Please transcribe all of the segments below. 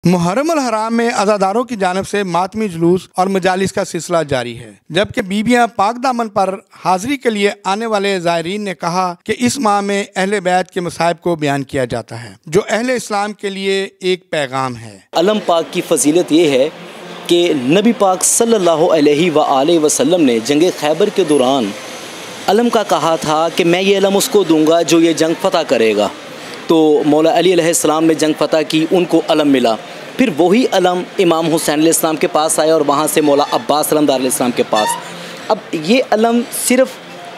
मुहर्रम अल हराम में अज़ादारों की जानिब से मातमी जुलूस और मजालिस का सिलसिला जारी है, जबकि बीबियाँ पाक दामन पर हाजिरी के लिए आने वाले ज़ायरीन ने कहा कि इस माह में अहले बैत के मसाइब को बयान किया जाता है, जो अहले इस्लाम के लिए एक पैगाम है। अलम पाक की फजीलत ये है कि नबी पाक सल्लल्लाहु अलैहि वसल्लम ने जंग खैबर के दौरान अलम का कहा था कि मैं ये अलम उसको दूंगा जो ये जंग फतह करेगा। तो मौला अली अलैहिस्सलाम ने जंग फतह की, उनको अलम मिला। फिर वही अलम इमाम हुसैन अलैहिस्सलाम के पास आया और वहाँ से मौला अब्बास अलमदार अलैहिस्सलाम के पास। अब ये अलम सिर्फ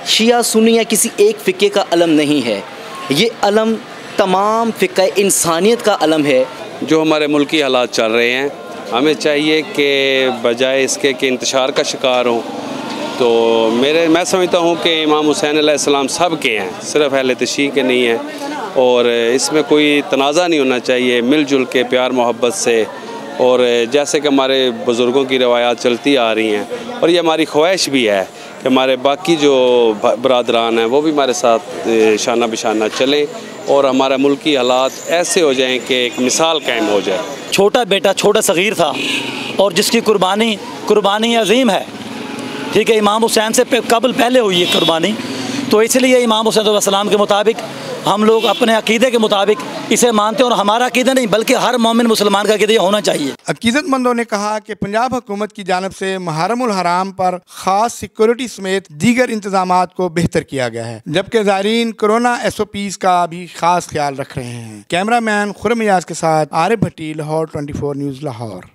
शिया सुन्नी या किसी एक फ़िक्के का अलम नहीं है, ये अलम तमाम फ़िक्का इंसानियत का अलम है। जो हमारे मुल्की हालात चल रहे हैं, हमें चाहिए कि बजाय इसके कि इंतशार का शिकार हों, तो मैं समझता हूँ कि इमाम हुसैन अलैहिस्सलाम सब के हैं, सिर्फ अहले तशय्युअ के नहीं हैं। और इसमें कोई तनाज़ा नहीं होना चाहिए, मिलजुल के प्यार मोहब्बत से, और जैसे कि हमारे बुज़ुर्गों की रवायात चलती आ रही हैं, और ये हमारी ख्वाहिश भी है कि हमारे बाकी जो बरादरान हैं वो भी हमारे साथ शाना बिशाना चलें और हमारा मुल्की हालात ऐसे हो जाएं कि एक मिसाल कायम हो जाए। छोटा बेटा छोटा सग़ीर था और जिसकी कुर्बानी अजीम है, ठीक है। इमाम हुसैन से कबल पहले हुई है कुर्बानी, तो इसलिए इमाम हुसैन अलैहिस्सलाम के मुताबिक हम लोग अपने अकीदे के मुताबिक इसे मानते हैं, और हमारा अकीदा नहीं बल्कि हर मोमिन मुसलमान का अकीदा होना चाहिए। अकीदतमंदों ने कहा कि पंजाब हुकूमत की जानिब से मुहर्रम उल हराम पर खास सिक्योरिटी समेत दीगर इंतजामात को बेहतर किया गया है, जबकि ज़ायरीन कोरोना SOPs का भी खास ख्याल रख रहे हैं। कैमरा मैन खुर्रम नियाज़ के साथ आरिफ भट्टी, लाहौर 24 न्यूज़ लाहौर।